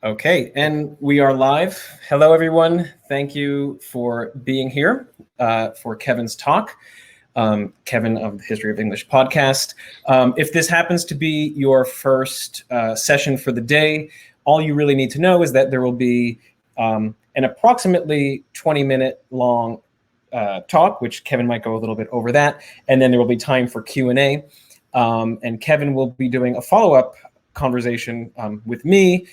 Okay, and we are live. Hello, everyone. Thank you for being here for Kevin's talk. Kevin of the History of English podcast. If this happens to be your first session for the day, all you really need to know is that there will be an approximately 20-minute long talk, which Kevin might go a little bit over that, and then there will be time for Q&A. And Kevin will be doing a follow-up conversation with me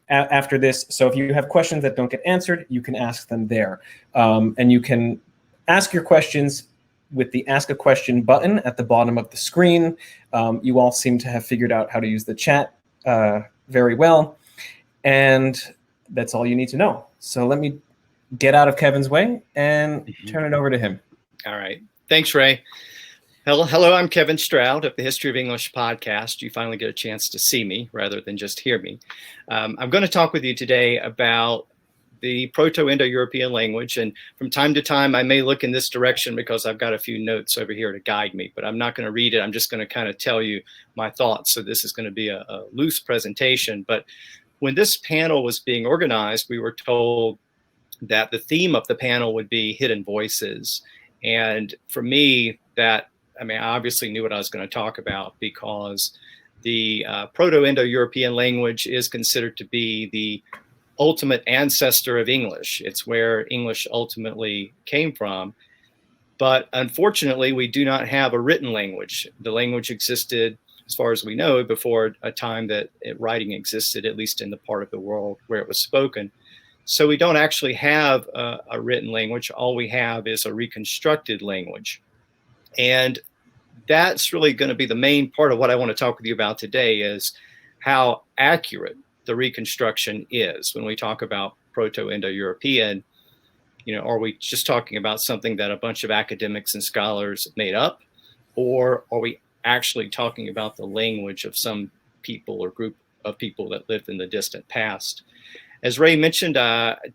after this. So if you have questions that don't get answered, you can ask them there. And you can ask your questions with the Ask a Question button at the bottom of the screen. You all seem to have figured out how to use the chat very well. And that's all you need to know. So let me get out of Kevin's way and turn it over to him. All right. Thanks, Ray. Hello, I'm Kevin Stroud of the History of English podcast. You finally get a chance to see me rather than just hear me. I'm going to talk with you today about the Proto-Indo-European language. And from time to time, I may look in this direction because I've got a few notes over here to guide me, but I'm not going to read it. I'm just going to kind of tell you my thoughts. So this is going to be a loose presentation. But when this panel was being organized, we were told that the theme of the panel would be hidden voices. And for me, I obviously knew what I was going to talk about because the Proto-Indo-European language is considered to be the ultimate ancestor of English. It's where English ultimately came from. But unfortunately, we do not have a written language. The language existed, as far as we know, before a time that writing existed, at least in the part of the world where it was spoken. So we don't actually have a written language. All we have is a reconstructed language. And that's really going to be the main part of what I want to talk with you about today, is how accurate the reconstruction is. When we talk about Proto-Indo-European, are we just talking about something that a bunch of academics and scholars made up, or are we actually talking about the language of some people or group of people that lived in the distant past? As Ray mentioned,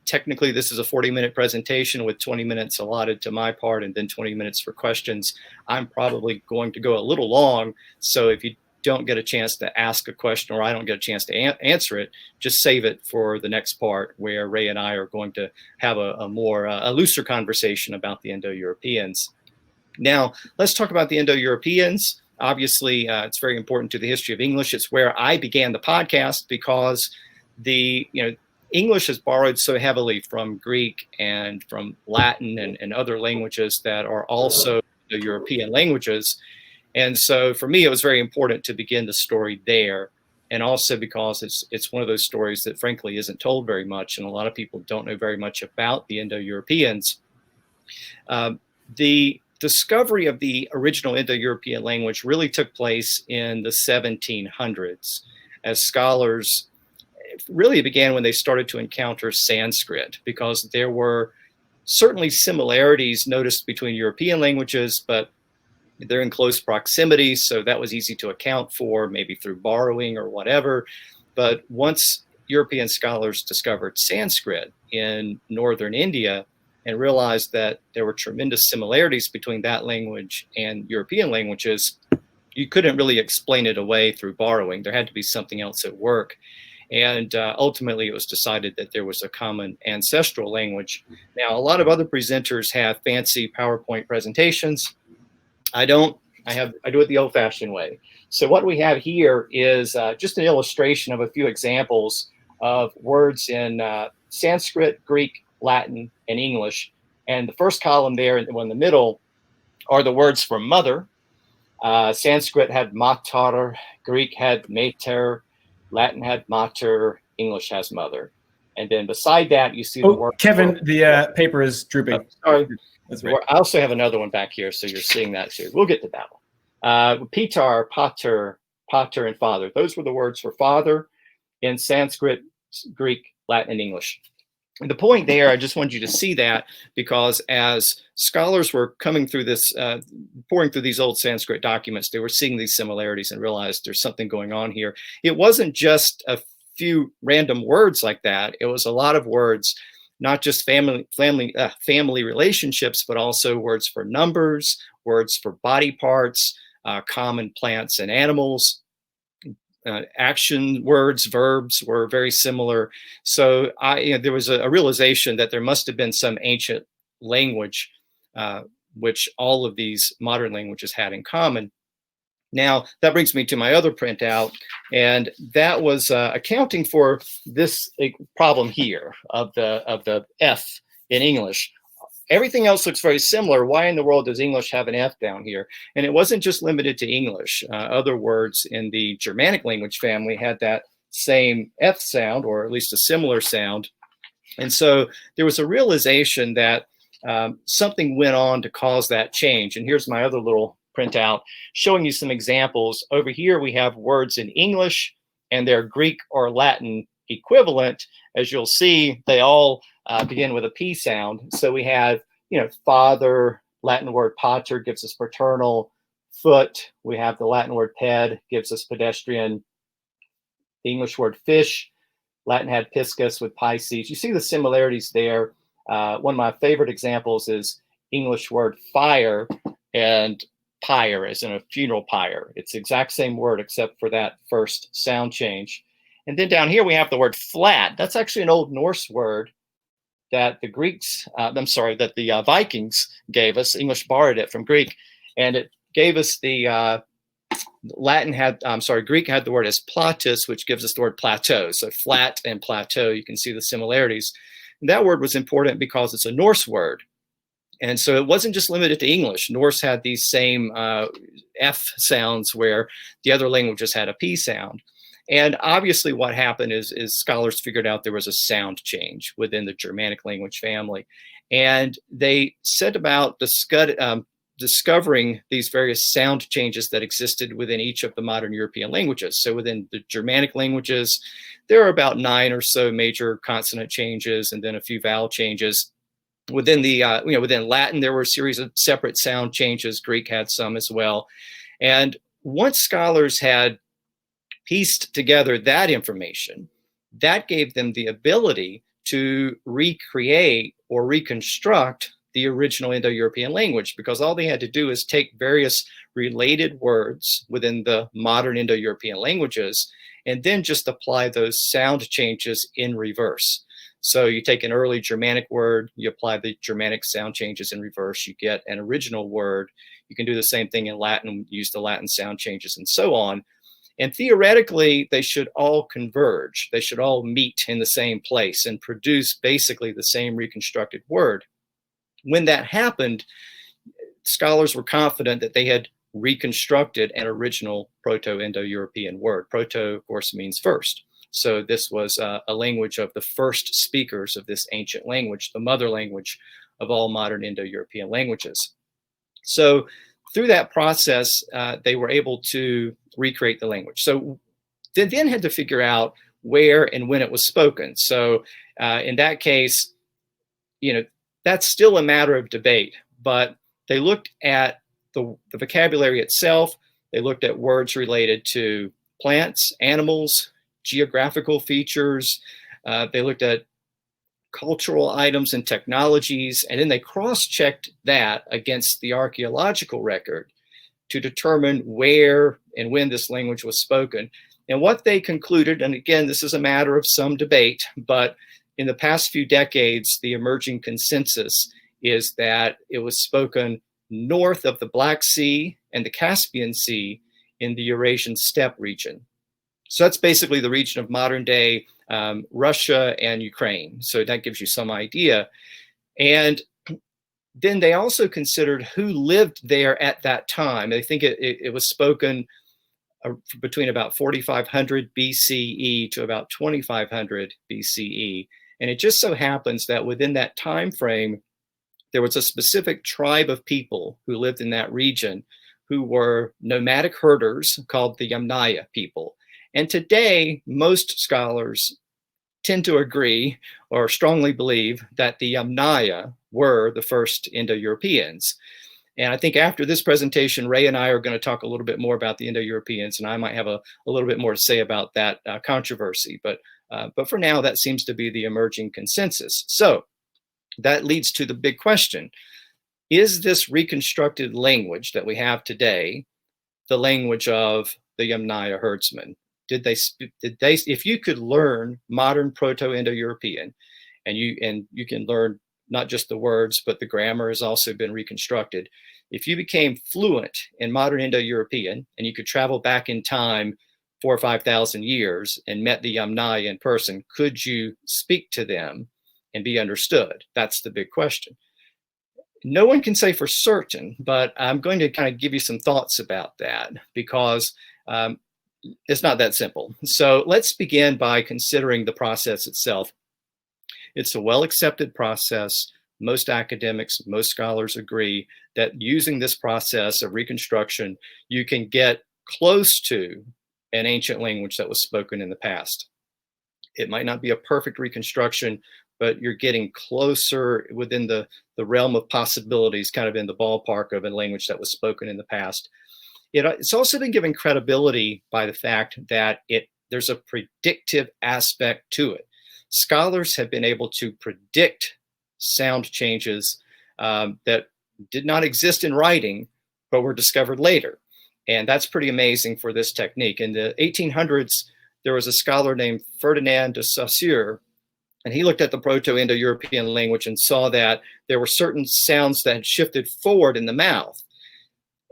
technically this is a 40-minute presentation with 20 minutes allotted to my part and then 20 minutes for questions. I'm probably going to go a little long, so if you don't get a chance to ask a question or I don't get a chance to answer it, just save it for the next part where Ray and I are going to have a looser conversation about the Indo-Europeans. Now, let's talk about the Indo-Europeans. Obviously, it's very important to the history of English. It's where I began the podcast because English is borrowed so heavily from Greek and from Latin and other languages that are also the European languages. And so for me, it was very important to begin the story there. And also because it's one of those stories that frankly isn't told very much. And a lot of people don't know very much about the Indo-Europeans. The discovery of the original Indo-European language really took place in the 1700s as scholars. Really, it began when they started to encounter Sanskrit, because there were certainly similarities noticed between European languages, but they're in close proximity, so that was easy to account for, maybe through borrowing or whatever. But once European scholars discovered Sanskrit in northern India and realized that there were tremendous similarities between that language and European languages, you couldn't really explain it away through borrowing. There had to be something else at work. And ultimately, it was decided that there was a common ancestral language. Now, a lot of other presenters have fancy PowerPoint presentations. I don't. I do it the old-fashioned way. So what we have here is just an illustration of a few examples of words in Sanskrit, Greek, Latin, and English. And the first column there, and the one in the middle, are the words for mother. Sanskrit had matar, Greek had mater, Latin had mater, English has mother. And then beside that, you see the word. Kevin, the paper is drooping. Oh, sorry. That's right. I also have another one back here, so you're seeing that too. We'll get to that one. Pitar, pater, and father. Those were the words for father in Sanskrit, Greek, Latin, and English. And the point there, I just wanted you to see that, because as scholars were coming through this, pouring through these old Sanskrit documents, they were seeing these similarities and realized there's something going on here. It wasn't just a few random words like that. It was a lot of words, not just family relationships, but also words for numbers, words for body parts, common plants and animals, action words, verbs were very similar. So there was a realization that there must have been some ancient language which all of these modern languages had in common. Now, that brings me to my other printout, and that was accounting for this problem here of the F in English. Everything else looks very similar. Why in the world does English have an F down here? And it wasn't just limited to English. Other words in the Germanic language family had that same F sound, or at least a similar sound. And so there was a realization that something went on to cause that change. And here's my other little printout showing you some examples. Over here, we have words in English and their Greek or Latin equivalent. As you'll see, they all begin with a P sound. So we have, father, Latin word pater gives us paternal. Foot, we have the Latin word ped, gives us pedestrian. The English word fish, Latin had piscus with Pisces. You see the similarities there. One of my favorite examples is English word fire and pyre, as in a funeral pyre. It's the exact same word except for that first sound change. And then down here we have the word flat. That's actually an Old Norse word that the Vikings gave us. English borrowed it from Greek, and it gave us the Greek had the word as platus, which gives us the word plateau. So flat and plateau, you can see the similarities. And that word was important because it's a Norse word. And so it wasn't just limited to English. Norse had these same F sounds where the other languages had a P sound. And obviously what happened is scholars figured out there was a sound change within the Germanic language family. And they set about discovering these various sound changes that existed within each of the modern European languages. So within the Germanic languages, there are about 9 or so major consonant changes and then a few vowel changes. Within within Latin, there were a series of separate sound changes. Greek had some as well. And once scholars had pieced together that information, that gave them the ability to recreate or reconstruct the original Indo-European language, because all they had to do is take various related words within the modern Indo-European languages and then just apply those sound changes in reverse. So you take an early Germanic word, you apply the Germanic sound changes in reverse, you get an original word. You can do the same thing in Latin, use the Latin sound changes and so on. And theoretically, they should all converge. They should all meet in the same place and produce basically the same reconstructed word. When that happened, scholars were confident that they had reconstructed an original Proto-Indo-European word. Proto, of course, means first. So this was a language of the first speakers of this ancient language, the mother language of all modern Indo-European languages. So through that process, they were able to recreate the language. So they then had to figure out where and when it was spoken. So in that case, that's still a matter of debate, but they looked at the vocabulary itself. They looked at words related to plants, animals, geographical features. They looked at cultural items and technologies, and then they cross-checked that against the archaeological record to determine where and when this language was spoken. And what they concluded, and again, this is a matter of some debate, but in the past few decades, the emerging consensus is that it was spoken north of the Black Sea and the Caspian Sea in the Eurasian steppe region. So that's basically the region of modern day Russia and Ukraine. So that gives you some idea. And then they also considered who lived there at that time. They think it was spoken between about 4500 BCE to about 2500 BCE. And it just so happens that within that time frame, there was a specific tribe of people who lived in that region who were nomadic herders called the Yamnaya people. And today, most scholars tend to agree or strongly believe that the Yamnaya were the first Indo-Europeans. And I think after this presentation, Ray and I are going to talk a little bit more about the Indo-Europeans, and I might have a little bit more to say about that controversy. But for now, that seems to be the emerging consensus. So that leads to the big question. Is this reconstructed language that we have today the language of the Yamnaya herdsmen? if you could learn modern Proto-Indo-European, and you can learn not just the words, but the grammar has also been reconstructed. If you became fluent in modern Indo-European and you could travel back in time 4,000 or 5,000 years and met the Yamnaya in person, could you speak to them and be understood? That's the big question. No one can say for certain, but I'm going to kind of give you some thoughts about that, because it's not that simple. So let's begin by considering the process itself. It's a well-accepted process. Most academics, most scholars agree that using this process of reconstruction, you can get close to an ancient language that was spoken in the past. It might not be a perfect reconstruction, but you're getting closer within the realm of possibilities, kind of in the ballpark of a language that was spoken in the past. It's also been given credibility by the fact that there's a predictive aspect to it. Scholars have been able to predict sound changes that did not exist in writing, but were discovered later. And that's pretty amazing for this technique. In the 1800s, there was a scholar named Ferdinand de Saussure, and he looked at the Proto-Indo-European language and saw that there were certain sounds that had shifted forward in the mouth.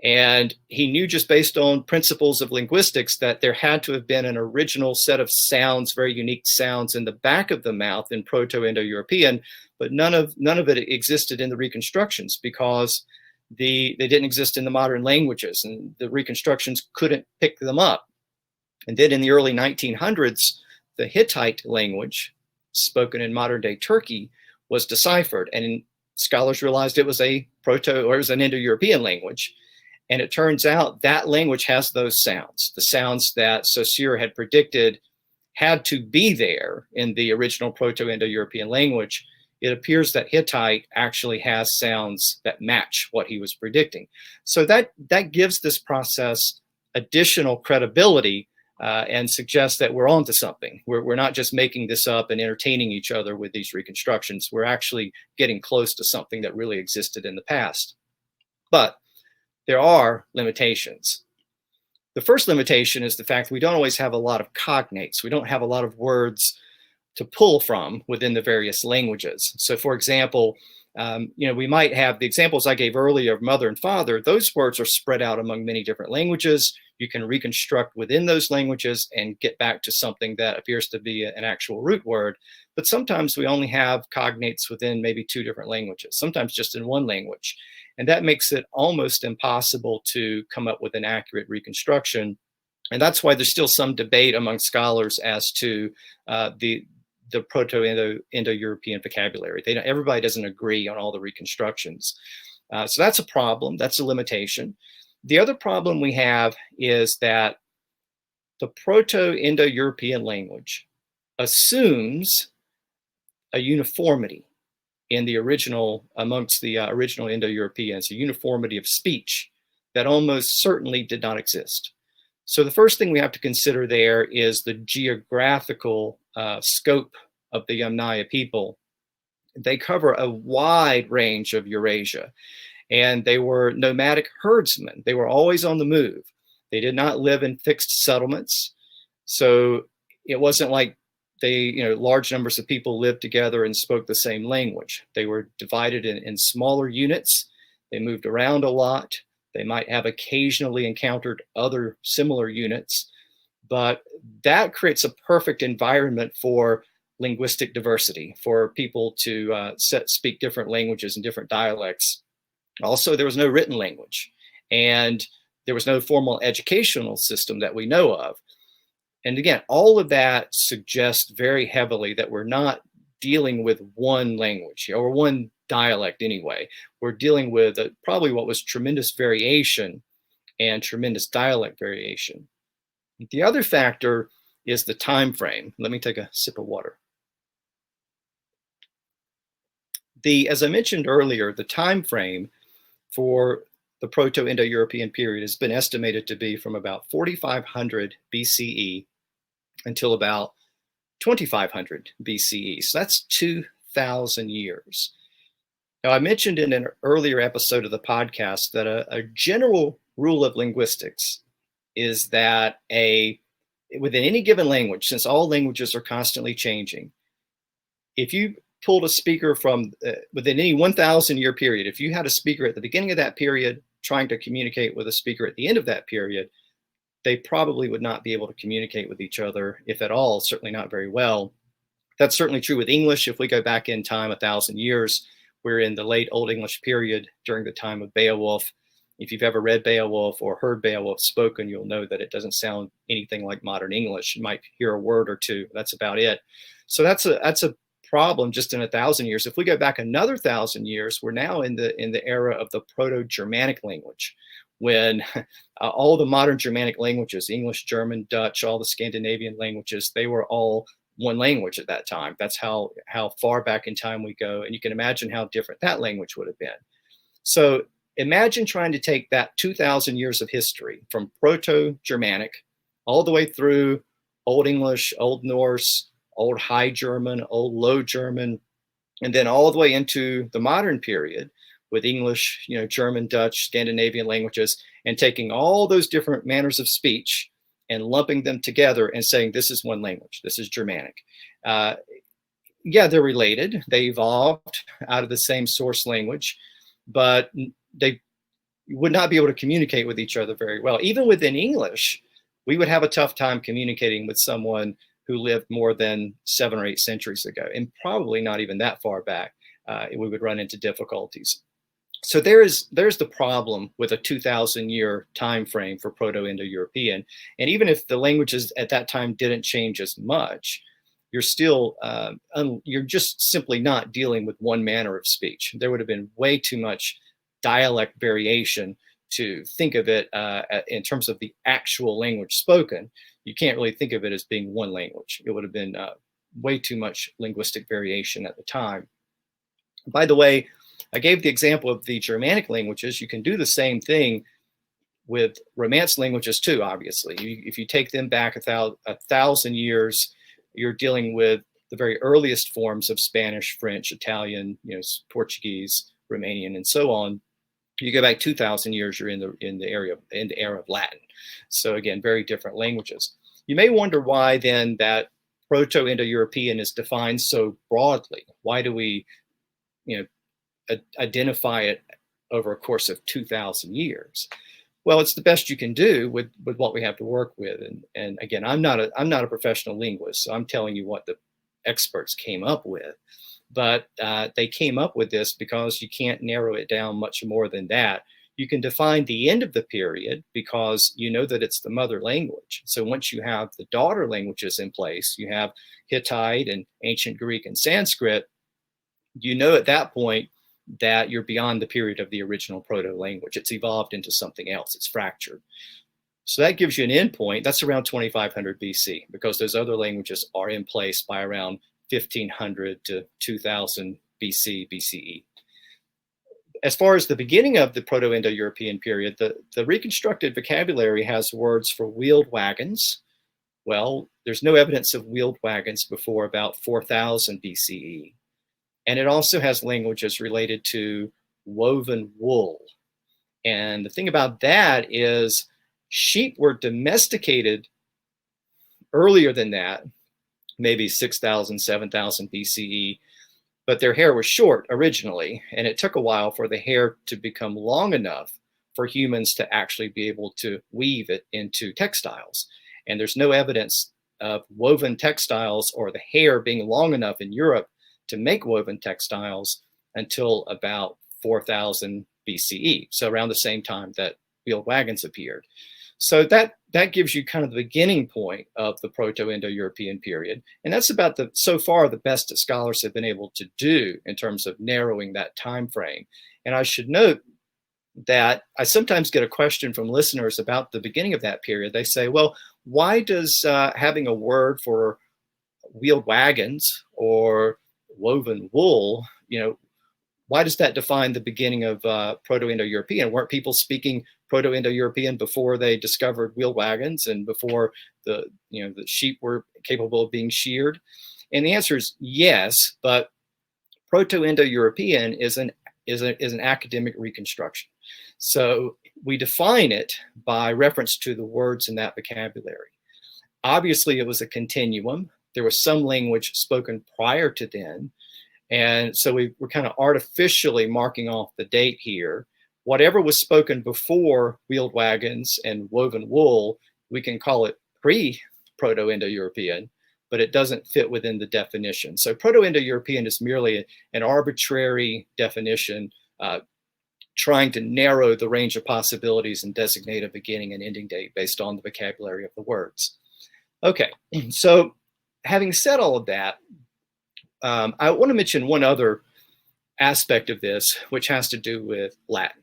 And he knew, just based on principles of linguistics, that there had to have been an original set of sounds, very unique sounds in the back of the mouth in Proto-Indo-European, but none of it existed in the reconstructions, because they didn't exist in the modern languages, and the reconstructions couldn't pick them up. And then in the early 1900s, the Hittite language, spoken in modern-day Turkey, was deciphered, and scholars realized it was an Indo-European language. And it turns out that language has those sounds, the sounds that Saussure had predicted had to be there in the original Proto-Indo-European language. It appears that Hittite actually has sounds that match what he was predicting. So that gives this process additional credibility and suggests that we're onto something. We're not just making this up and entertaining each other with these reconstructions. We're actually getting close to something that really existed in the past. But there are limitations. The first limitation is the fact that we don't always have a lot of cognates. We don't have a lot of words to pull from within the various languages. So for example, we might have the examples I gave earlier of mother and father. Those words are spread out among many different languages. You can reconstruct within those languages and get back to something that appears to be an actual root word. But sometimes we only have cognates within maybe 2 different languages, sometimes just in one language. And that makes it almost impossible to come up with an accurate reconstruction. And that's why there's still some debate among scholars as to the Proto-Indo-European vocabulary. Everybody doesn't agree on all the reconstructions. So that's a problem. That's a limitation. The other problem we have is that the Proto-Indo-European language assumes a uniformity in the original, amongst the original Indo-Europeans, a uniformity of speech that almost certainly did not exist. So the first thing we have to consider there is the geographical scope of the Yamnaya people. They cover a wide range of Eurasia, and they were nomadic herdsmen. They were always on the move. They did not live in fixed settlements. So it wasn't like large numbers of people lived together and spoke the same language. They were divided in smaller units. They moved around a lot. They might have occasionally encountered other similar units, but that creates a perfect environment for linguistic diversity, for people to speak different languages and different dialects. Also, there was no written language, and there was no formal educational system that we know of. And again, all of that suggests very heavily that we're not dealing with one language or one dialect anyway. We're dealing with probably what was tremendous variation and tremendous dialect variation. The other factor is the time frame. Let me take a sip of water. As I mentioned earlier, the time frame for the Proto-Indo-European period has been estimated to be from about 4500 BCE until about 2500 BCE. So that's 2,000 years. Now, I mentioned in an earlier episode of the podcast that a general rule of linguistics is that within any given language, since all languages are constantly changing, if you pulled a speaker from within any 1,000 year period, if you had a speaker at the beginning of that period trying to communicate with a speaker at the end of that period, they probably would not be able to communicate with each other, if at all, certainly not very well. That's certainly true with English. If we go back in time 1,000 years, we're in the late Old English period during the time of Beowulf. If you've ever read Beowulf or heard Beowulf spoken, you'll know that it doesn't sound anything like modern English. You might hear a word or two. That's about it. So that's a problem just in 1,000 years. If we go back another 1,000 years, we're now in the era of the Proto-Germanic language, when all the modern Germanic languages, English, German, Dutch, all the Scandinavian languages, they were all one language at that time. That's how far back in time we go. And you can imagine how different that language would have been. So imagine trying to take that 2,000 years of history from Proto-Germanic all the way through Old English, Old Norse, Old High German, Old Low German, and then all the way into the modern period with English, German, Dutch, Scandinavian languages, and taking all those different manners of speech and lumping them together and saying, this is one language, this is Germanic. Yeah, they're related. They evolved out of the same source language, but they would not be able to communicate with each other very well. Even within English, we would have a tough time communicating with someone who lived more than 7 or 8 centuries ago, and probably not even that far back. We would run into difficulties. So there's the problem with a 2,000 year time frame for Proto-Indo-European. And even if the languages at that time didn't change as much, you're still, you're just simply not dealing with one manner of speech. There would have been way too much dialect variation to think of it in terms of the actual language spoken. You can't really think of it as being one language. It would have been way too much linguistic variation at the time. By the way, I gave the example of the Germanic languages. You can do the same thing with Romance languages too, obviously. If you take them back 1,000 years, you're dealing with the very earliest forms of Spanish, French, Italian, Portuguese, Romanian, and so on. You go back 2,000 years, you're in the era of Latin. So again, very different languages. You may wonder why then that Proto-Indo-European is defined so broadly. Why do we, identify it over a course of 2,000 years? Well, it's the best you can do with what we have to work with. And again, I'm not a professional linguist, so I'm telling you what the experts came up with. But they came up with this because you can't narrow it down much more than that. You can define the end of the period because you know that it's the mother language. So once you have the daughter languages in place, you have Hittite and ancient Greek and Sanskrit, you know at that point that you're beyond the period of the original proto-language. It's evolved into something else. It's fractured. So that gives you an endpoint. That's around 2500 BC, because those other languages are in place by around 1500 to 2000 BC, BCE. As far as the beginning of the Proto-Indo-European period, the reconstructed vocabulary has words for wheeled wagons. Well, there's no evidence of wheeled wagons before about 4000 BCE. And it also has languages related to woven wool. And the thing about that is sheep were domesticated earlier than that, maybe 6,000, 7,000 BCE, but their hair was short originally. And it took a while for the hair to become long enough for humans to actually be able to weave it into textiles. And there's no evidence of woven textiles or the hair being long enough in Europe to make woven textiles until about 4000 BCE. So around the same time that wheeled wagons appeared. So that gives you kind of the beginning point of the Proto-Indo-European period. And that's about so far the best that scholars have been able to do in terms of narrowing that time frame. And I should note that I sometimes get a question from listeners about the beginning of that period. They say, well, why does having a word for wheeled wagons or woven wool, why does that define the beginning of Proto-Indo-European? Weren't people speaking Proto-Indo-European before they discovered wheeled wagons and before the sheep were capable of being sheared? And the answer is yes, but Proto-Indo-European is an academic reconstruction. So we define it by reference to the words in that vocabulary. Obviously, it was a continuum. There was some language spoken prior to then. And so we're kind of artificially marking off the date here. Whatever was spoken before wheeled wagons and woven wool, we can call it pre-Proto-Indo-European, but it doesn't fit within the definition. So Proto-Indo-European is merely an arbitrary definition trying to narrow the range of possibilities and designate a beginning and ending date based on the vocabulary of the words. Okay, so having said all of that, I want to mention one other aspect of this, which has to do with Latin.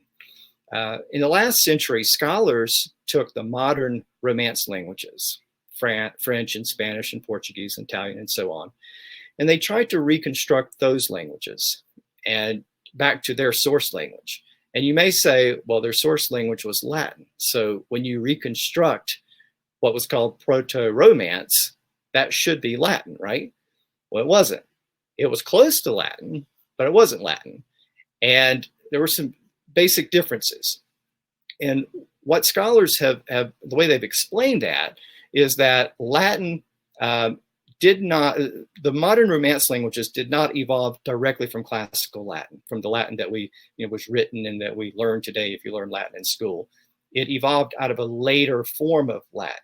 In the last century, scholars took the modern Romance languages, French and Spanish and Portuguese and Italian and so on, and they tried to reconstruct those languages and back to their source language. And you may say, well, their source language was Latin. So when you reconstruct what was called Proto-Romance, that should be Latin, right? Well, it wasn't. It was close to Latin, but it wasn't Latin. And there were some basic differences. And what scholars have the way they've explained that is that Latin the modern Romance languages did not evolve directly from classical Latin, from the Latin that was written and that we learn today if you learn Latin in school. It evolved out of a later form of Latin.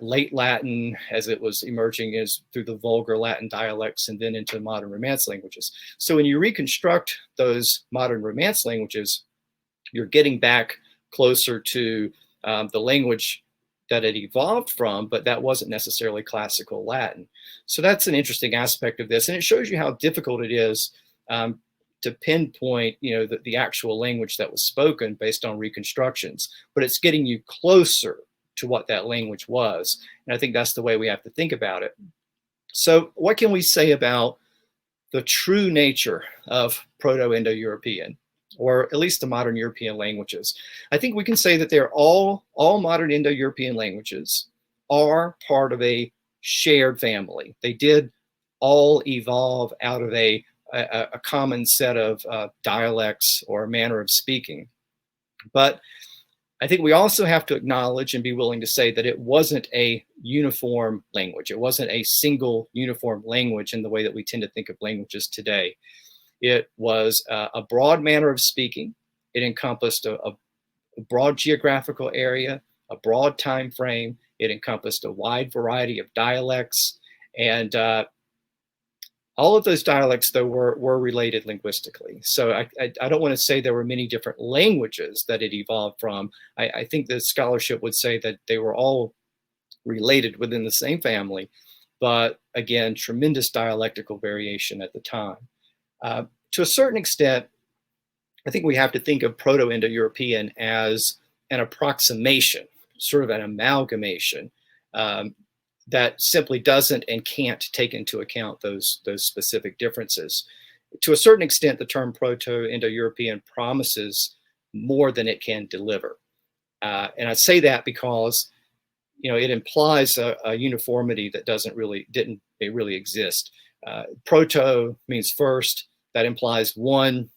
Late Latin, as it was emerging, is through the vulgar Latin dialects and then into modern Romance languages. So when you reconstruct those modern Romance languages, you're getting back closer to the language that it evolved from, but that wasn't necessarily classical Latin. So that's an interesting aspect of this. And it shows you how difficult it is to pinpoint, the actual language that was spoken based on reconstructions, but it's getting you closer to what that language was. And I think that's the way we have to think about it. So what can we say about the true nature of Proto-Indo-European, or at least the modern European languages? I think we can say that they're all modern Indo-European languages are part of a shared family. They did all evolve out of a common set of dialects or manner of speaking. But I think we also have to acknowledge and be willing to say that it wasn't a uniform language. It wasn't a single uniform language in the way that we tend to think of languages today. It was a broad manner of speaking. It encompassed a broad geographical area, a broad time frame. It encompassed a wide variety of dialects. And all of those dialects, though, were related linguistically. So I don't want to say there were many different languages that it evolved from. I think the scholarship would say that they were all related within the same family, but again, tremendous dialectical variation at the time. To a certain extent, I think we have to think of Proto-Indo-European as an approximation, sort of an amalgamation that simply doesn't and can't take into account those specific differences. To a certain extent, the term Proto-Indo-European promises more than it can deliver. And I say that because, it implies a uniformity that didn't really exist. Proto means first. That implies one.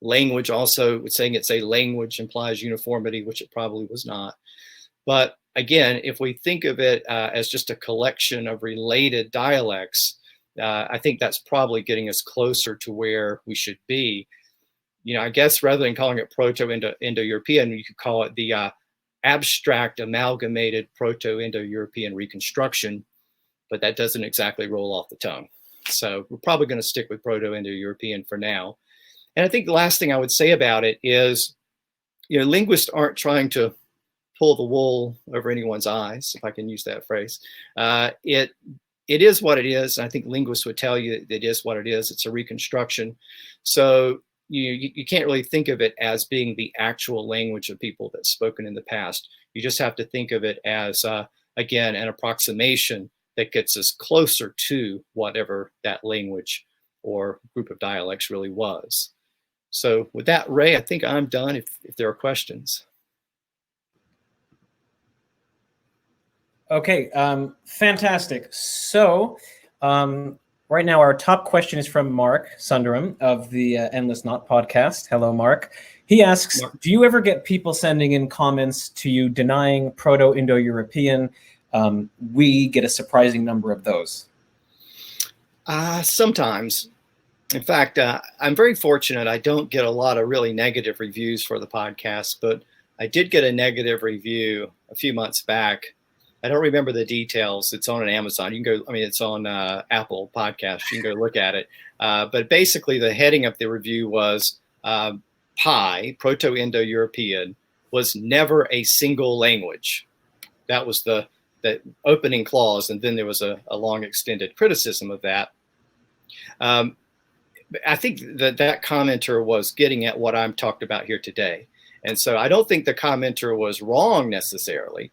Language also, saying it's a language implies uniformity, which it probably was not. But again, if we think of it as just a collection of related dialects, I think that's probably getting us closer to where we should be. I guess rather than calling it Proto-Indo-European, you could call it the abstract amalgamated Proto-Indo-European reconstruction, but that doesn't exactly roll off the tongue. So we're probably going to stick with Proto-Indo-European for now. And I think the last thing I would say about it is, linguists aren't trying to pull the wool over anyone's eyes, if I can use that phrase. It is what it is. And I think linguists would tell you it is what it is. It's a reconstruction. So you can't really think of it as being the actual language of people that's spoken in the past. You just have to think of it as, again, an approximation that gets us closer to whatever that language or group of dialects really was. So with that, Ray, I think I'm done if there are questions. Okay, fantastic. So right now our top question is from Mark Sundaram of the Endless Knot podcast. Hello, Mark. He asks, do you ever get people sending in comments to you denying Proto-Indo-European we get a surprising number of those? Sometimes. In fact, I'm very fortunate. I don't get a lot of really negative reviews for the podcast, but I did get a negative review a few months back. I don't remember the details. It's on Amazon. You can go, it's on Apple Podcasts. You can go look at it. But basically, the heading of the review was PIE, Proto-Indo-European, was never a single language. That was the opening clause. And then there was a long extended criticism of that. I think that commenter was getting at what I'm talked about here today. And so I don't think the commenter was wrong necessarily,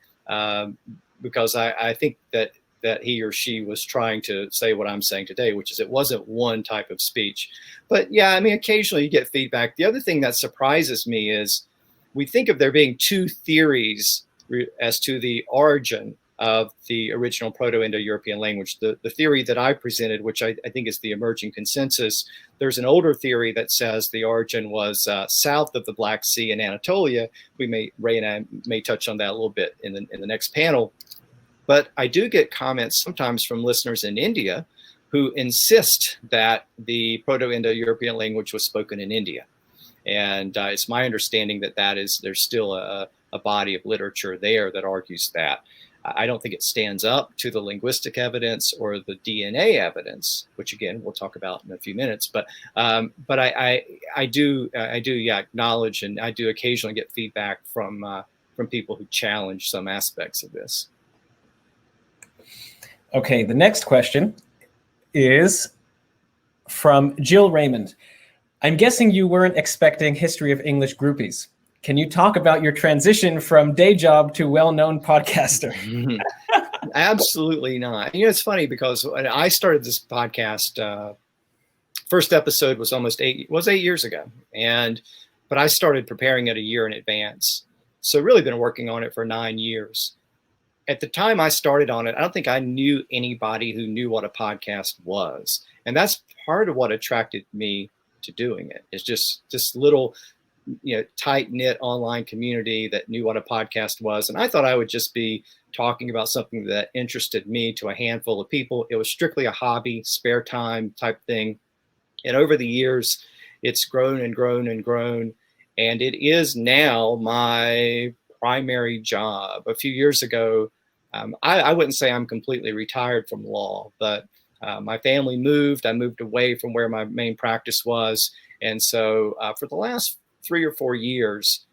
because I think that he or she was trying to say what I'm saying today, which is it wasn't one type of speech. But yeah, occasionally you get feedback. The other thing that surprises me is we think of there being two theories as to the origin of the original Proto-Indo-European language. The theory that I presented, which I think is the emerging consensus, there's an older theory that says the origin was south of the Black Sea in Anatolia. Ray and I may touch on that a little bit in the next panel. But I do get comments sometimes from listeners in India who insist that the Proto-Indo-European language was spoken in India. And it's my understanding that there's still a body of literature there that argues that. I don't think it stands up to the linguistic evidence or the DNA evidence, which again we'll talk about in a few minutes. But I do acknowledge, and I do occasionally get feedback from people who challenge some aspects of this. Okay, the next question is from Jill Raymond. I'm guessing you weren't expecting History of English groupies. Can you talk about your transition from day job to well-known podcaster? Absolutely not. It's funny because when I started this podcast, first episode was 8 years ago. But I started preparing it a year in advance. So really been working on it for 9 years. At the time I started on it, I don't think I knew anybody who knew what a podcast was. And that's part of what attracted me to doing it. It's just this little tight-knit online community that knew what a podcast was. And I thought I would just be talking about something that interested me to a handful of people. It was strictly a hobby, spare time type thing. And over the years, it's grown and grown and grown. And it is now my primary job. A few years ago, I wouldn't say I'm completely retired from law, but my family moved. I moved away from where my main practice was. And so for the last 3 or 4 years,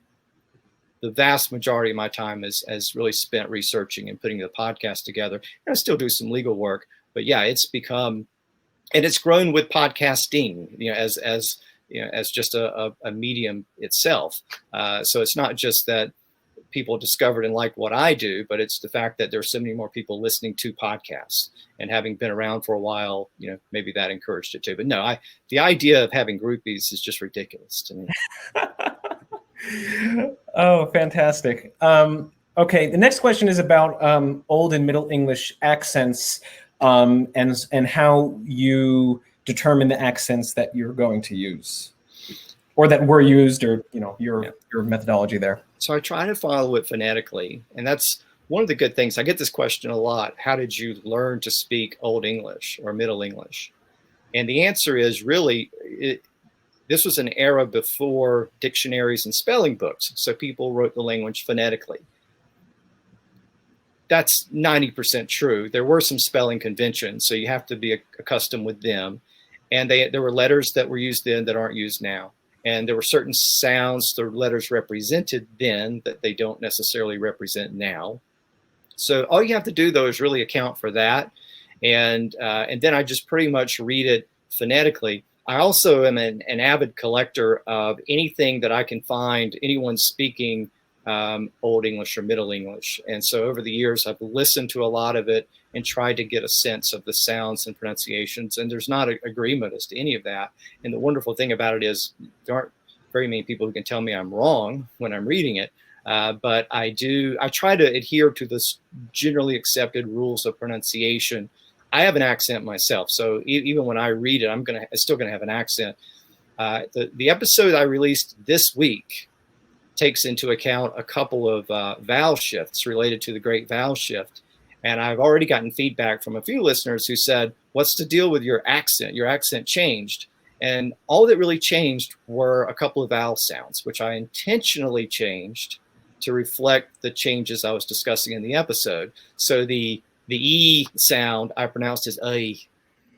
the vast majority of my time has really spent researching and putting the podcast together. And I still do some legal work, but yeah, it's become, and it's grown with podcasting, as just a medium itself. So it's not just that people discovered and like what I do, but it's the fact that there's so many more people listening to podcasts. And having been around for a while, maybe that encouraged it too. But no, the idea of having groupies is just ridiculous to me. Oh, fantastic. Okay, the next question is about Old and Middle English accents, and how you determine the accents that you're going to use, or that were used, or your methodology there. So I try to follow it phonetically, and that's one of the good things. I get this question a lot. How did you learn to speak Old English or Middle English? And the answer is really, this was an era before dictionaries and spelling books. So people wrote the language phonetically. That's 90% true. There were some spelling conventions, so you have to be accustomed with them. And there were letters that were used then that aren't used now. And there were certain sounds the letters represented then that they don't necessarily represent now. So all you have to do, though, is really account for that. And then I just pretty much read it phonetically. I also am an avid collector of anything that I can find anyone speaking Old English or Middle English. And so over the years, I've listened to a lot of it and tried to get a sense of the sounds and pronunciations. And there's not an agreement as to any of that. And the wonderful thing about it is there aren't very many people who can tell me I'm wrong when I'm reading it. But I try to adhere to the generally accepted rules of pronunciation. I have an accent myself, so even when I read it, I'm still gonna have an accent. The episode I released this week takes into account a couple of vowel shifts related to the Great Vowel Shift, And I've already gotten feedback from a few listeners who said, what's the deal with your accent? Your accent changed. And all that really changed were a couple of vowel sounds, which I intentionally changed to reflect the changes I was discussing in the episode. So the E sound I pronounced as A,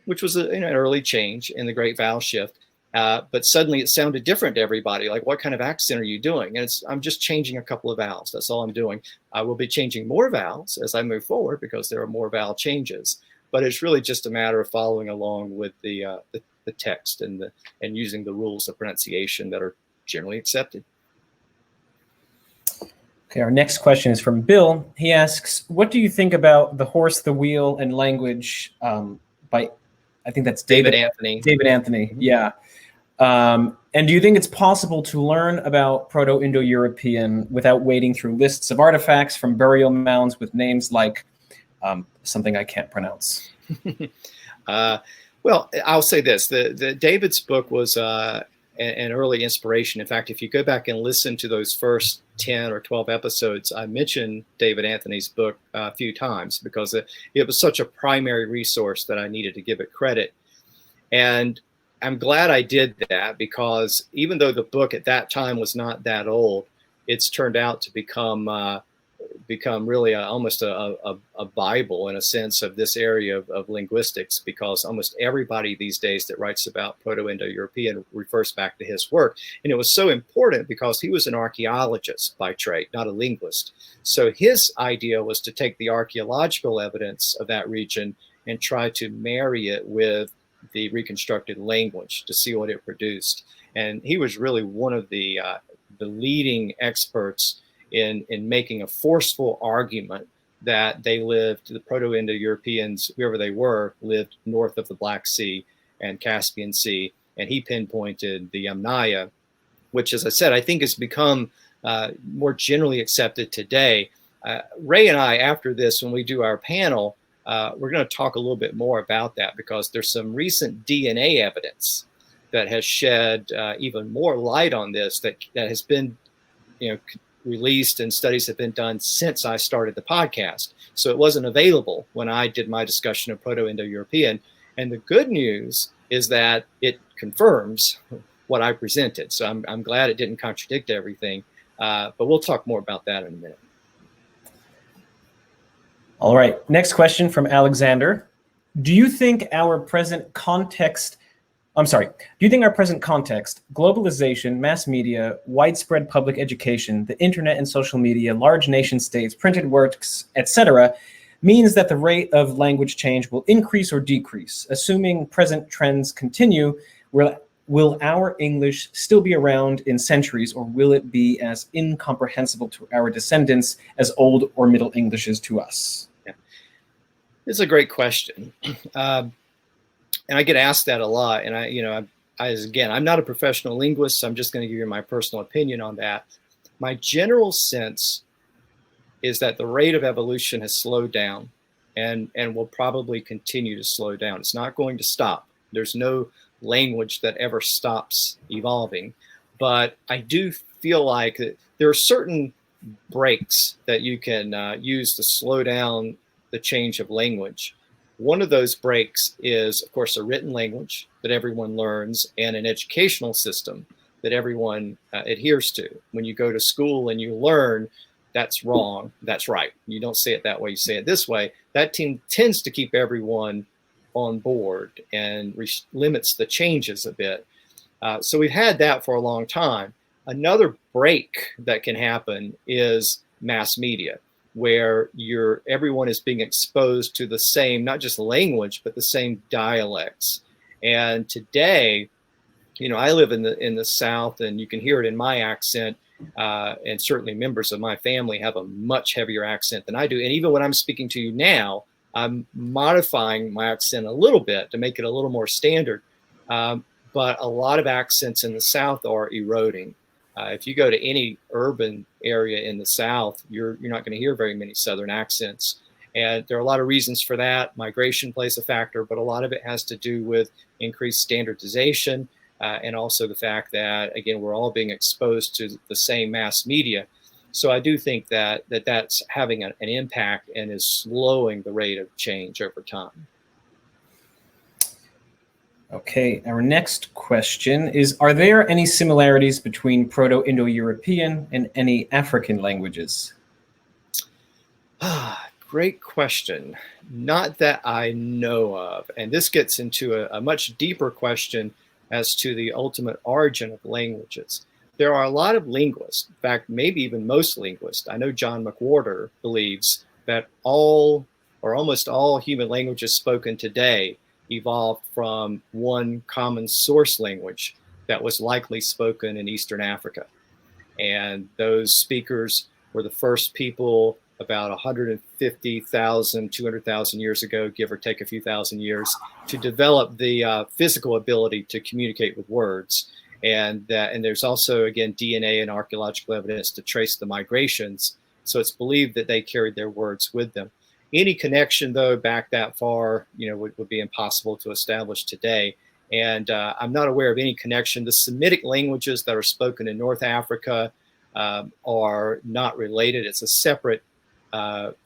which was an early change in the Great Vowel Shift. But suddenly it sounded different to everybody. Like, what kind of accent are you doing? And I'm just changing a couple of vowels. That's all I'm doing. I will be changing more vowels as I move forward because there are more vowel changes. But it's really just a matter of following along with the text and using the rules of pronunciation that are generally accepted. Okay, our next question is from Bill. He asks, what do you think about The Horse, the Wheel, and Language by, I think that's David Anthony. David Anthony, mm-hmm. Yeah. And do you think it's possible to learn about Proto-Indo-European without wading through lists of artifacts from burial mounds with names like something I can't pronounce? Well, I'll say this. The David's book was an early inspiration. In fact, if you go back and listen to those first 10 or 12 episodes, I mentioned David Anthony's book a few times because it was such a primary resource that I needed to give it credit. And I'm glad I did that because even though the book at that time was not that old, it's turned out to become really almost a Bible in a sense of this area of linguistics, because almost everybody these days that writes about Proto-Indo-European refers back to his work. And it was so important because he was an archaeologist by trade, not a linguist. So his idea was to take the archaeological evidence of that region and try to marry it with the reconstructed language to see what it produced. And he was really one of the leading experts in making a forceful argument that they lived, the Proto-Indo-Europeans, whoever they were, lived north of the Black Sea and Caspian Sea. And he pinpointed the Yamnaya, which, as I said, I think has become more generally accepted today. Ray and I, after this, when we do our panel, we're going to talk a little bit more about that because there's some recent DNA evidence that has shed even more light on this that has been, released, and studies have been done since I started the podcast. So it wasn't available when I did my discussion of Proto-Indo-European. And the good news is that it confirms what I presented. So I'm glad it didn't contradict everything, but we'll talk more about that in a minute. All right, next question from Alexander. Do you think our present context, globalization, mass media, widespread public education, the internet and social media, large nation states, printed works, etc., means that the rate of language change will increase or decrease? Assuming present trends continue, will our English still be around in centuries, or will it be as incomprehensible to our descendants as Old or Middle English is to us? Yeah. It's a great question. And I get asked that a lot. And I'm not a professional linguist, so I'm just going to give you my personal opinion on that. My general sense is that the rate of evolution has slowed down and will probably continue to slow down. It's not going to stop. There's no language that ever stops evolving. But I do feel like there are certain breaks that you can use to slow down the change of language. One of those breaks is, of course, a written language that everyone learns and an educational system that everyone adheres to. When you go to school and you learn, that's wrong, that's right. You don't say it that way, you say it this way. That tends to keep everyone on board and limits the changes a bit. So we've had that for a long time. Another break that can happen is mass media, where everyone is being exposed to the same, not just language, but the same dialects. And today, I live in the South, and you can hear it in my accent, and certainly members of my family have a much heavier accent than I do. And even when I'm speaking to you now, I'm modifying my accent a little bit to make it a little more standard. But a lot of accents in the South are eroding. If you go to any urban area in the South, you're not going to hear very many Southern accents. And there are a lot of reasons for that. Migration plays a factor, but a lot of it has to do with increased standardization and also the fact that, again, we're all being exposed to the same mass media. So I do think that's having an impact and is slowing the rate of change over time. Okay, our next question is, are there any similarities between Proto-Indo-European and any African languages? Great question. Not that I know of. And this gets into a much deeper question as to the ultimate origin of languages. There are a lot of linguists, in fact, maybe even most linguists. I know John McWhorter believes that all or almost all human languages spoken today evolved from one common source language that was likely spoken in Eastern Africa. And those speakers were the first people about 150,000, 200,000 years ago, give or take a few thousand years, to develop the physical ability to communicate with words. And there's also, again, DNA and archaeological evidence to trace the migrations. So it's believed that they carried their words with them. Any connection, though, back that far, would be impossible to establish today. And I'm not aware of any connection. The Semitic languages that are spoken in North Africa are not related. It's a separate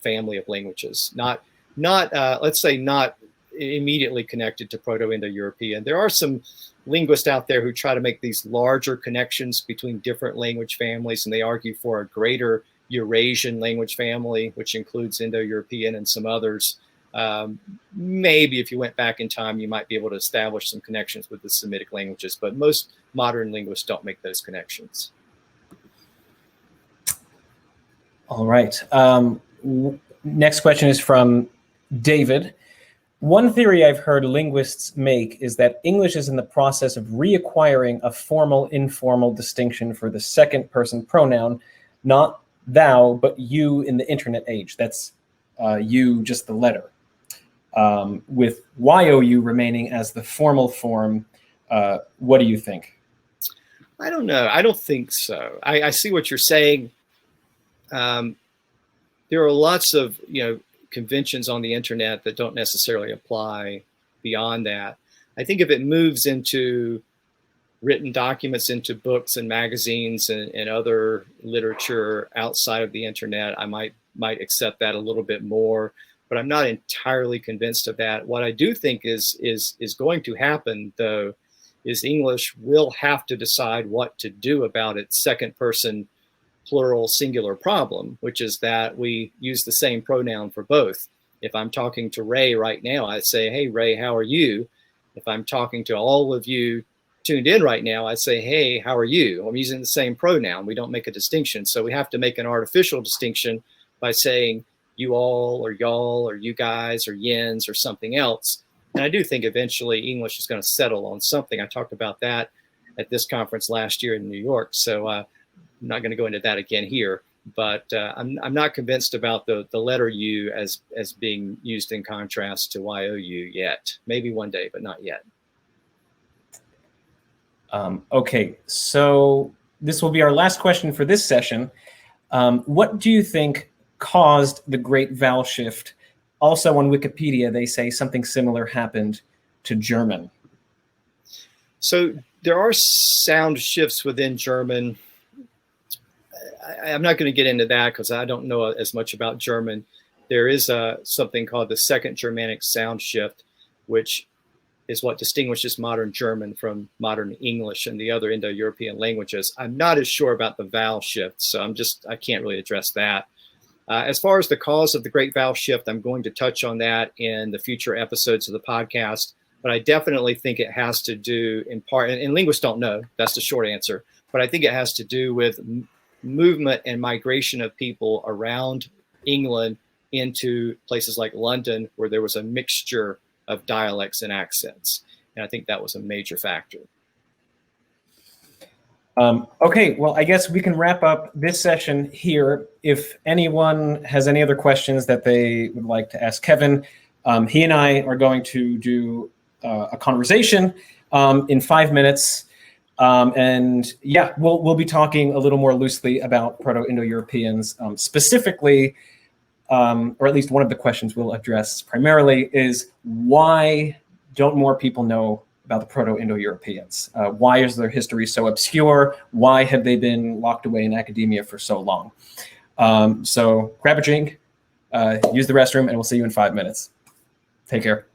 family of languages, not let's say not immediately connected to Proto-Indo-European. There are some linguists out there who try to make these larger connections between different language families, and they argue for a greater Eurasian language family, which includes Indo-European and some others. Maybe if you went back in time, you might be able to establish some connections with the Semitic languages, but most modern linguists don't make those connections. All right. Next question is from David. One theory I've heard linguists make is that English is in the process of reacquiring a formal-informal distinction for the second person pronoun, not thou, but you in the internet age. That's you, just the letter, with YOU remaining as the formal form. What do you think? I don't know. I don't think so. I see what you're saying. There are lots of conventions on the internet that don't necessarily apply beyond that. I think if it moves into written documents, into books and magazines and other literature outside of the internet, I might accept that a little bit more, but I'm not entirely convinced of that. What I do think is going to happen, though, is English will have to decide what to do about its second person plural singular problem, which is that we use the same pronoun for both. If I'm talking to Ray right now, I say, hey, Ray, how are you? If I'm talking to all of you tuned in right now, I say, hey, how are you? I'm using the same pronoun. We don't make a distinction. So we have to make an artificial distinction by saying you all or y'all or you guys or yins or something else. And I do think eventually English is going to settle on something. I talked about that at this conference last year in New York. So I'm not going to go into that again here, but I'm not convinced about the letter U as being used in contrast to YOU yet. Maybe one day, but not yet. Okay, so this will be our last question for this session. What do you think caused the great vowel shift? Also on Wikipedia, they say something similar happened to German. So there are sound shifts within German. I'm not going to get into that because I don't know as much about German. There is something called the Second Germanic Sound Shift, which is what distinguishes modern German from modern English and the other Indo-European languages. I'm not as sure about the vowel shift, so I can't really address that. As far as the cause of the great vowel shift, I'm going to touch on that in the future episodes of the podcast, but I definitely think it has to do in part, and linguists don't know, that's the short answer, but I think it has to do with movement and migration of people around England into places like London, where there was a mixture of dialects and accents. And I think that was a major factor. Okay, well, I guess we can wrap up this session here. If anyone has any other questions that they would like to ask Kevin, he and I are going to do a conversation in 5 minutes. And yeah, we'll be talking a little more loosely about Proto-Indo-Europeans. Specifically, or at least one of the questions we'll address primarily is, why don't more people know about the Proto-Indo-Europeans. Why is their history so obscure? Why have they been locked away in academia for so long? So grab a drink, use the restroom, and we'll see you in 5 minutes. Take care.